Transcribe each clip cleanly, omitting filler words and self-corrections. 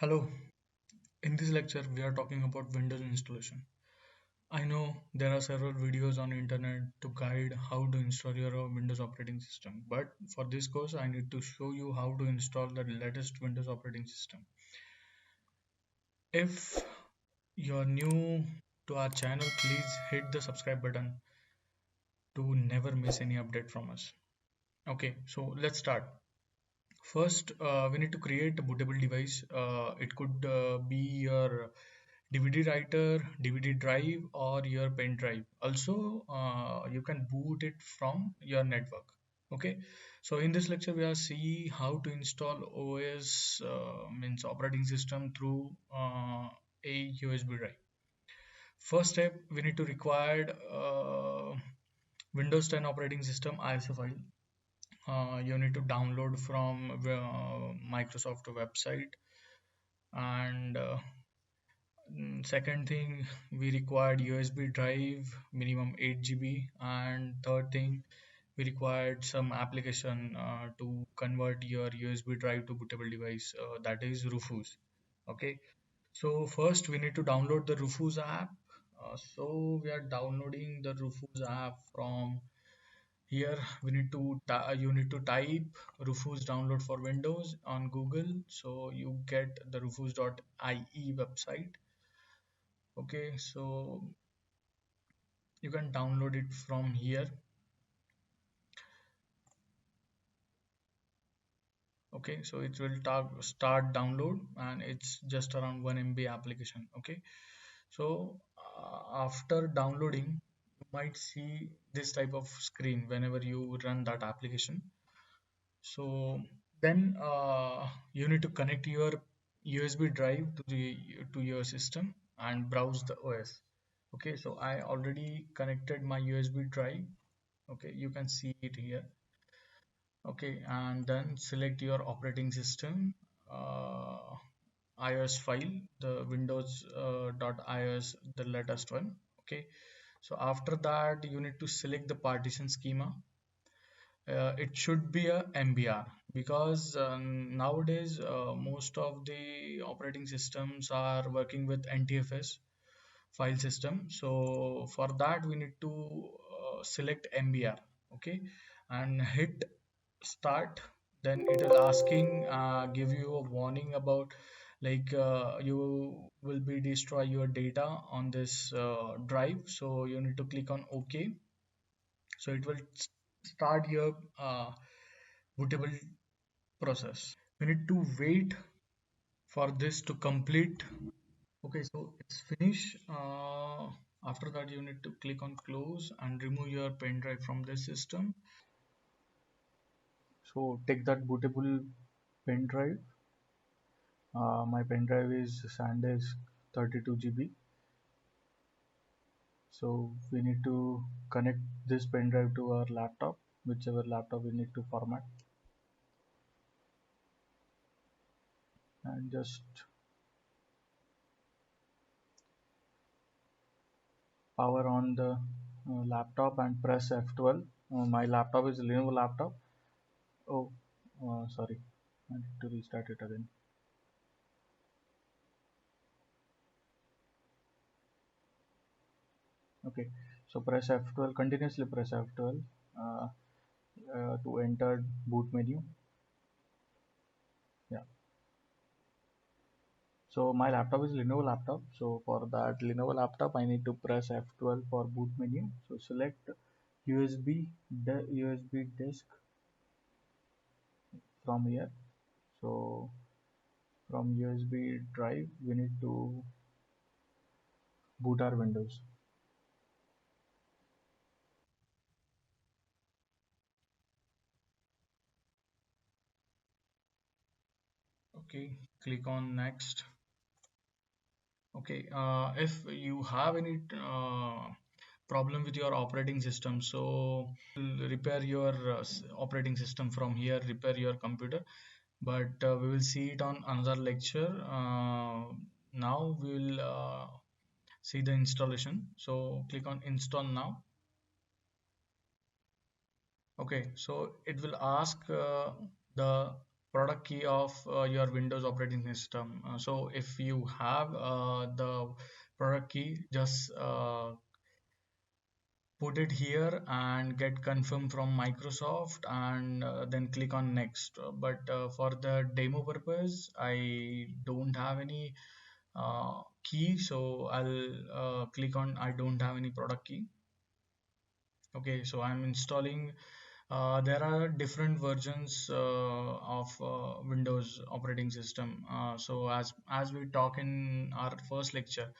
Hello, in this lecture we are talking about Windows installation. I know there are several videos on internet to guide how to install your Windows operating system, but for this course I need to show you how to install the latest Windows operating system. If you're new to our channel, please hit the subscribe button to never miss any update from us. Okay, so let's start. First, we need to create a bootable device. It could be your DVD writer, DVD drive, or your pen drive. Also, you can boot it from your network. Okay, so in this lecture, we are see how to install OS means operating system through a USB drive. First step, we need to require Windows 10 operating system ISO file. You need to download from Microsoft website and second thing we required USB drive minimum 8 GB, and third thing we required some application to convert your USB drive to bootable device, that is Rufus. Okay, so first we need to download the Rufus app. So we are downloading the Rufus app from here. We need to you need to type Rufus download for Windows on Google, so you get the rufus.ie website. Okay, so you can download it from here. Okay, so it will start download and it's just around 1 MB application. Okay, so after downloading you might see this type of screen whenever you run that application. So then you need to connect your USB drive to your system and browse the OS. Okay, so I already connected my USB drive. Okay, you can see it here. Okay, and then select your operating system uh, iOS file, the Windows .ios, the latest one. Okay, so after that you need to select the partition schema. It should be a MBR because nowadays most of the operating systems are working with NTFS file system. So for that we need to select MBR. Okay, and hit start. Then it will asking give you a warning about like you will be destroy your data on this drive. So you need to click on OK. So it will start your bootable process. We need to wait for this to complete. Okay, so it's finished. After that, you need to click on close and remove your pen drive from the system. So take that bootable pen drive. My pen drive is SanDisk 32 GB. So we need to connect this pen drive to our laptop, whichever laptop we need to format, and just power on the laptop and press F12. My laptop is a Lenovo laptop. Oh, sorry, I need to restart it again. Okay, so press F12, continuously press F12 uh, to enter boot menu. Yeah, so my laptop is Lenovo laptop. So for that Lenovo laptop, I need to press F12 for boot menu. So select USB disk from here. So from USB drive, we need to boot our Windows. Okay, click on next. Okay, if you have any problem with your operating system, so repair your operating system from here, repair your computer. But we will see it on another lecture. Now we will see the installation. So click on install now. Okay, so it will ask the product key of your Windows operating system. So if you have the product key, just put it here and get confirmed from Microsoft, and then click on next. But for the demo purpose, I don't have any key, so I'll click on I don't have any product key. Okay, so I'm installing. There are different versions of Windows operating system. So as we talk in our first lecture,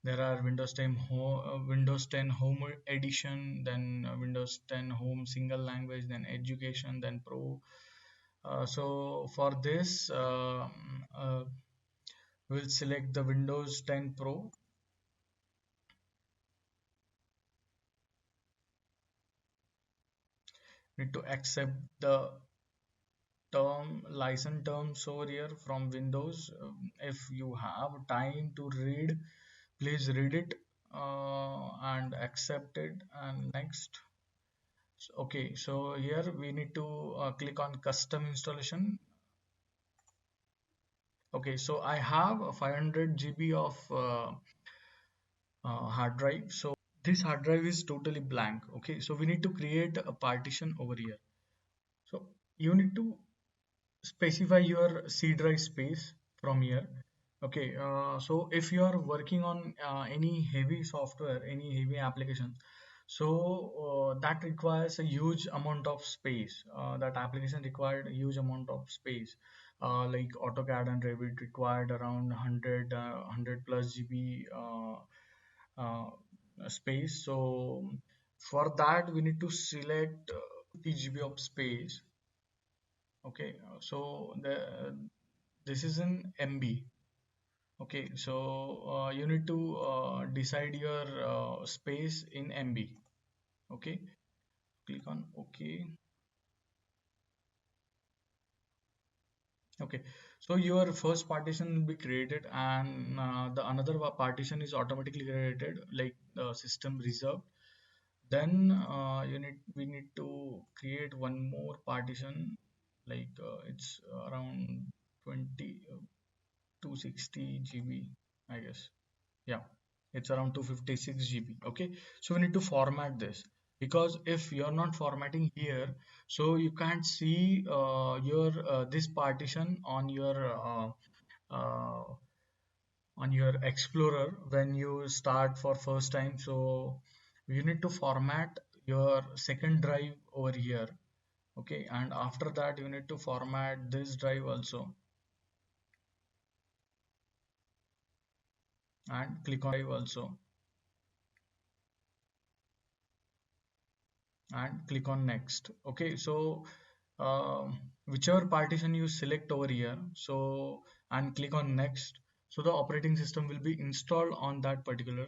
there are Windows 10 Home Edition, then Windows 10 Home Single Language, then Education, then Pro. So for this, we'll select the Windows 10 Pro. Need to accept the license terms over here from Windows. If you have time to read, please read it and accept it, and next. Okay, so here we need to click on custom installation. Okay, so I have a 500 GB of hard drive. So this hard drive is totally blank. Okay, so we need to create a partition over here. So you need to specify your C drive space from here. Okay, so if you are working on any heavy software, any heavy application, so that requires a huge amount of space. That application required a huge amount of space. Like AutoCAD and Revit required around 100 plus GB uh, space. So for that, we need to select 50 GB of space. Okay, so this is in MB. Okay, so you need to decide your space in MB. Okay, click on OK. Okay, so your first partition will be created, and the another partition is automatically created, like system reserved. Then we need to create one more partition, like it's around 20 260 GB, I guess. Yeah, it's around 256 GB. Okay, so we need to format this, because if you're not formatting here, so you can't see your this partition uh, on your Explorer when you start for first time. So you need to format your second drive over here. Okay, and after that you need to format this drive also, and click on drive also, and click on next. Okay, so whichever partition you select over here, so and click on next, so the operating system will be installed on that particular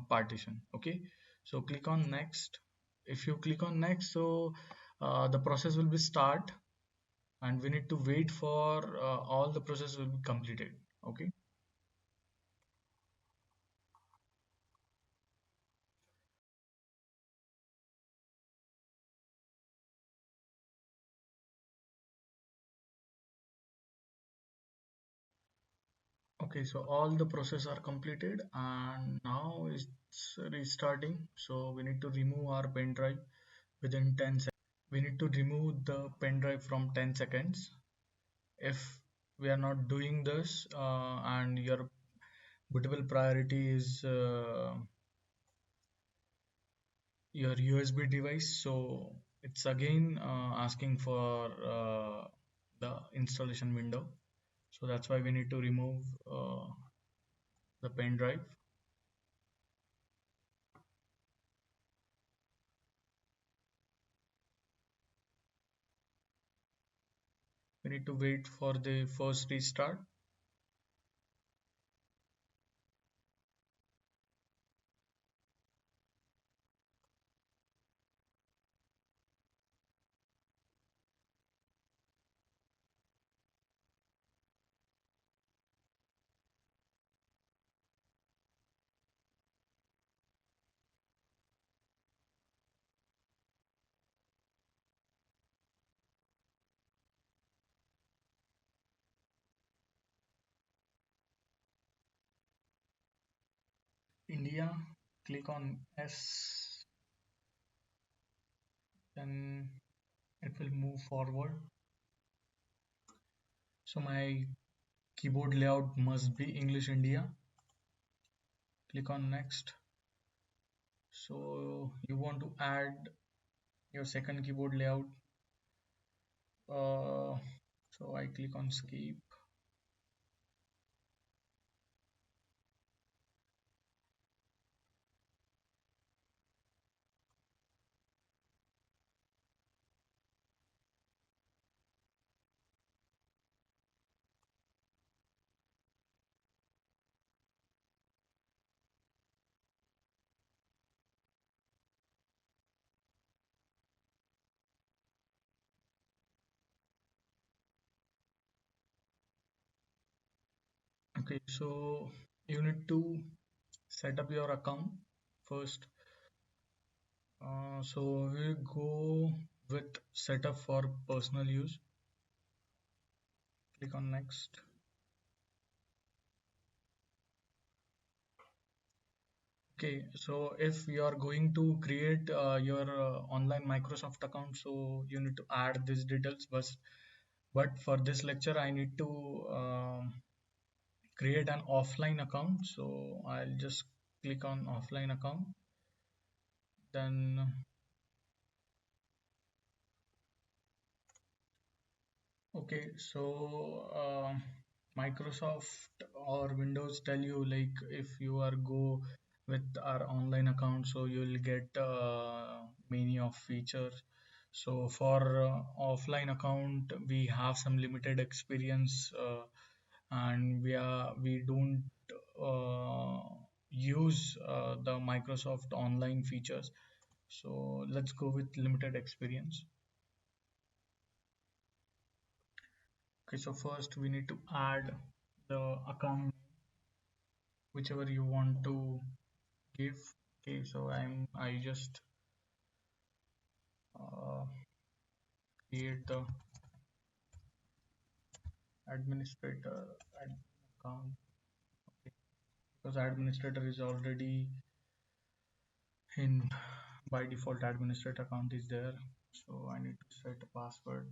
partition. Okay, so click on next. If you click on next, so the process will be start, and we need to wait for all the process will be completed. Okay. Okay, so all the process are completed, and now it's restarting. So we need to remove our pen drive within 10 seconds. We need to remove the pen drive from 10 seconds. If we are not doing this, and your bootable priority is your USB device, so it's again asking for the installation window. So that's why we need to remove the pen drive. We need to wait for the first restart. India, click on S, then it will move forward. So my keyboard layout must be English India. Click on next. So you want to add your second keyboard layout. Uh, so I click on skip. Okay, so you need to set up your account first. So we go with setup for personal use. Click on next. Okay, so if you are going to create your online Microsoft account, so you need to add these details. But for this lecture, I need to create an offline account. So I'll just click on offline account. Then, okay, so Microsoft or Windows tell you like if you are go with our online account, so you'll get many of features. So for offline account, we have some limited experience, and we don't uh, use the Microsoft online features. So let's go with limited experience. Okay, so first we need to add the account whichever you want to give. Okay, so I just uh, create the administrator account. Okay, because administrator is already in, by default administrator account is there. So I need to set a password.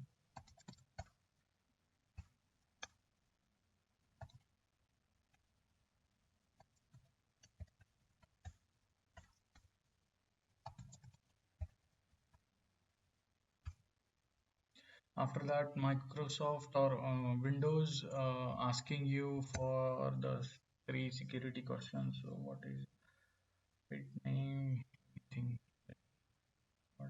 After that, Microsoft or Windows asking you for the three security questions. So what is it name? I think what.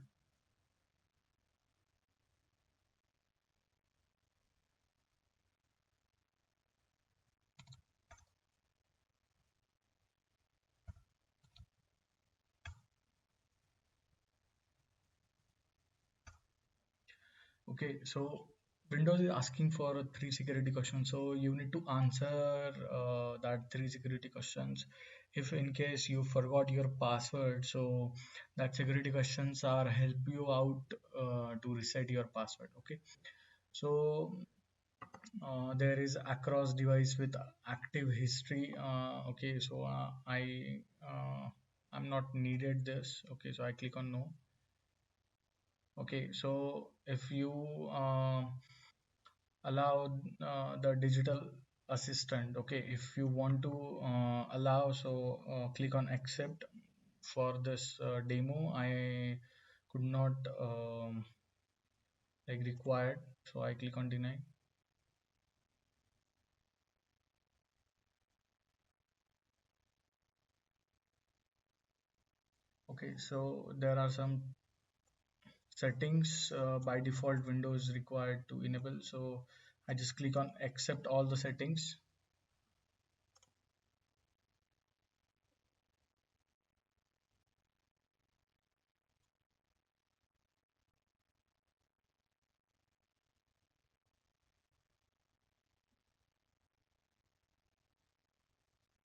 Okay, so Windows is asking for three security questions. So you need to answer that three security questions. If in case you forgot your password, so that security questions are help you out to reset your password. Okay, so there is across device with active history. Okay, so I'm not needed this. Okay, so I click on no. Okay, so if you allow the digital assistant, okay, if you want to allow, so click on accept. For this demo I could not like required, so I click on deny. Okay, so there are some settings by default Windows required to enable, so I just click on accept all the settings.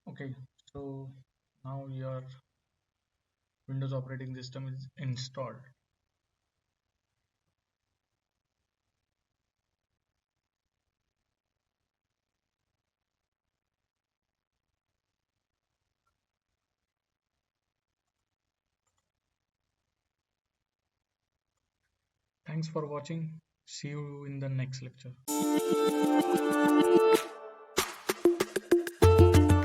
Okay, so now your Windows operating system is installed. Thanks for watching. See you in the next lecture.